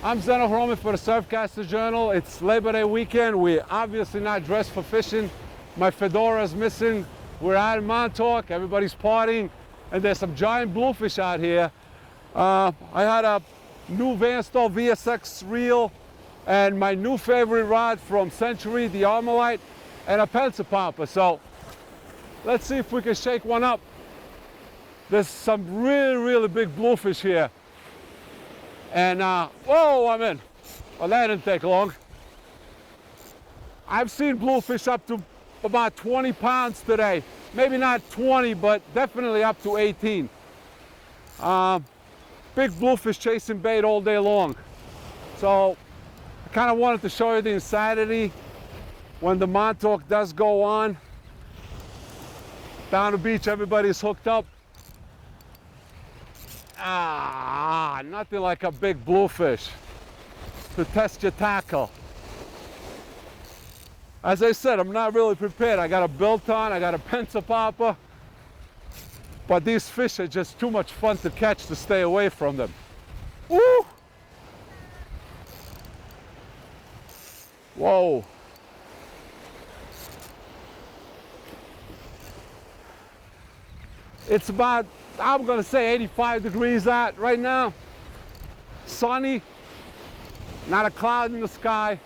I'm Zeno Hromin for the Surfcaster Journal. It's Labor Day weekend. We're obviously not dressed for fishing. My fedora's missing. We're out in Montauk. Everybody's partying. And there's some giant bluefish out here. I had a new Vanstall VSX reel and my new favorite rod from Century, the Armalite, and a pencil popper. So let's see if we can shake one up. There's some really big bluefish here. And, whoa, I'm in. Well, that didn't take long. I've seen bluefish up to about 20 pounds today. Maybe not 20, but definitely up to 18. Big bluefish chasing bait all day long. So I kind of wanted to show you the insanity when the Montauk does go on. Down the beach, everybody's hooked up. Nothing like a big bluefish to test your tackle. As I said, I'm not really prepared. I got a billet on, I got a pencil popper, but these fish are just too much fun to catch to stay away from them. Woo! Whoa. It's about, I'm gonna say 85 degrees out right now. Sunny, not a cloud in the sky,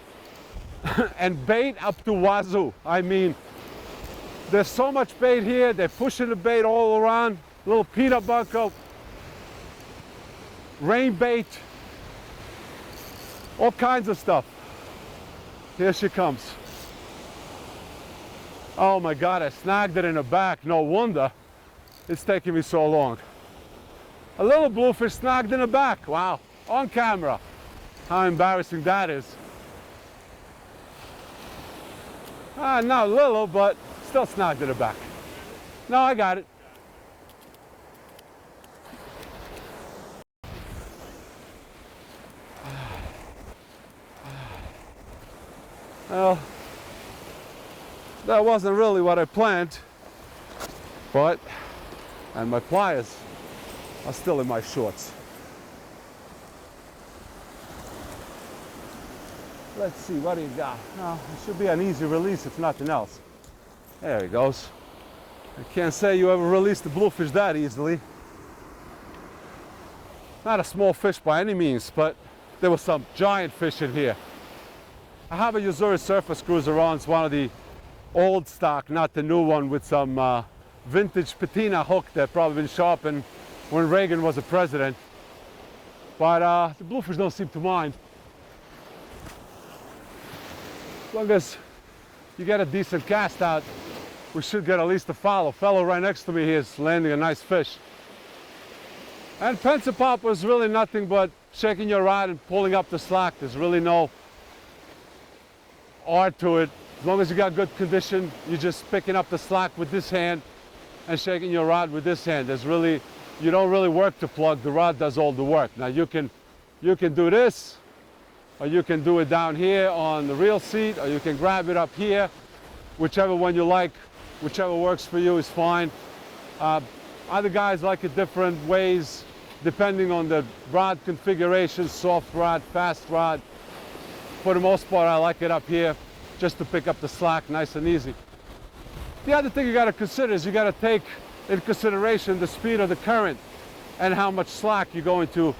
and bait up to wazoo. I mean, there's so much bait here. They're pushing the bait all around. Little peanut butter, rain bait, all kinds of stuff. Here she comes. Oh my God, I snagged it in the back. No wonder it's taking me so long. A little bluefish snagged in the back. Wow, on camera. How embarrassing that is. Not little, but still snagged in the back. No, I got it. Well, that wasn't really what I planned, but, and my pliers are still in my shorts. Let's see, what do you got? Oh, it should be an easy release if nothing else. There he goes. I can't say you ever released the bluefish that easily. Not a small fish by any means, but there was some giant fish in here. I have a Usuri surface cruiser on. It's one of the old stock, not the new one, with some vintage patina hook that probably been sharpened when Reagan was a president. But the bluefish don't seem to mind. As long as you get a decent cast out, we should get at least a follow. Fellow right next to me here is landing a nice fish. And pencil popper is really nothing but shaking your rod and pulling up the slack. There's really no art to it. As long as you got good condition, you're just picking up the slack with this hand and shaking your rod with this hand. There's really, you don't really work to plug. The rod does all the work. Now you can do this, or you can do it down here on the reel seat, or you can grab it up here. Whichever one you like, whichever works for you is fine. Other guys like it different ways, depending on the rod configuration, soft rod, fast rod. For the most part, I like it up here just to pick up the slack nice and easy. The other thing you got to consider is you got to take in consideration the speed of the current and how much slack you're going to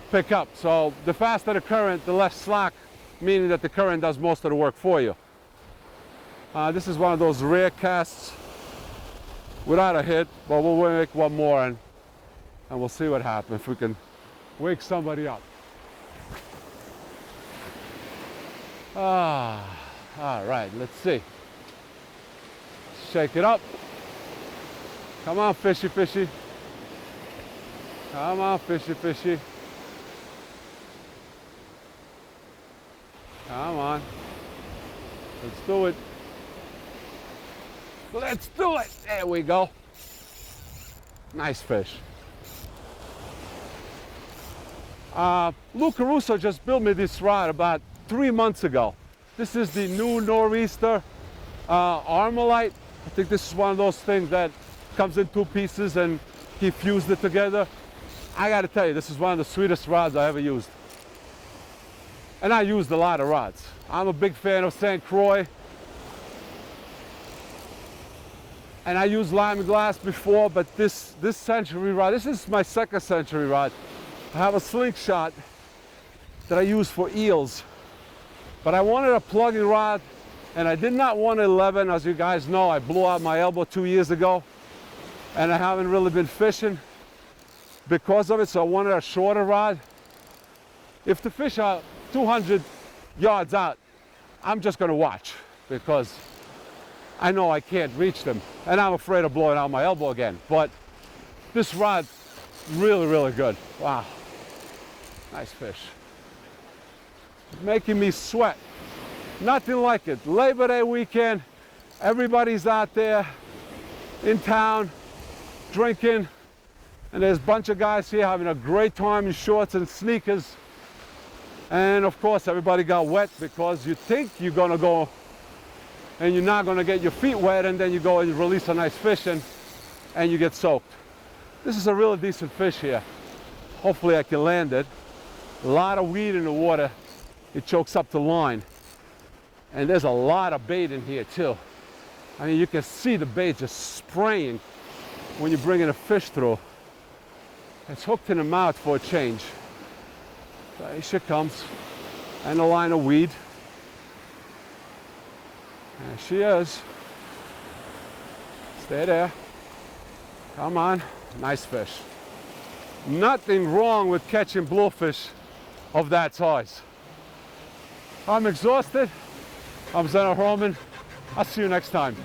pick up. So the faster the current, the less slack, meaning that the current does most of the work for you. This is one of those rare casts without a hit, but we'll make one more and we'll see what happens, if we can wake somebody up. All right, let's see. Shake it up. Come on, fishy, fishy. Come on, fishy, fishy. Come on. Let's do it. Let's do it. There we go. Nice fish. Lou Caruso just built me this rod about 3 months ago. This is the new Nor'easter Armalite. I think this is one of those things that comes in 2 pieces and he fused it together. I gotta tell you, this is one of the sweetest rods I ever used. And I used a lot of rods. I'm a big fan of St. Croix. And I used lime glass before, but this Century rod, this is my second Century rod. I have a slingshot that I use for eels. But I wanted a plugging rod, and I did not want an 11. As you guys know, I blew out my elbow 2 years ago, and I haven't really been fishing because of it, so I wanted a shorter rod. If the fish are 200 yards out, I'm just gonna watch because I know I can't reach them, and I'm afraid of blowing out my elbow again. But this rod, really, really good. Wow, nice fish. Making me sweat. Nothing like it. Labor Day weekend, everybody's out there in town drinking, and there's a bunch of guys here having a great time in shorts and sneakers. And of course, everybody got wet because you think you're gonna go and you're not gonna get your feet wet, and then you go and you release a nice fish and you get soaked. This is a really decent fish here. Hopefully I can land it. A lot of weed in the water. It chokes up the line. And there's a lot of bait in here too. I mean, you can see the bait just spraying when you're bringing a fish through. It's hooked in the mouth for a change. So here she comes. And a line of weed. There she is. Stay there. Come on. Nice fish. Nothing wrong with catching bluefish of that size. I'm exhausted. I'm Zeno Hromin. I'll see you next time.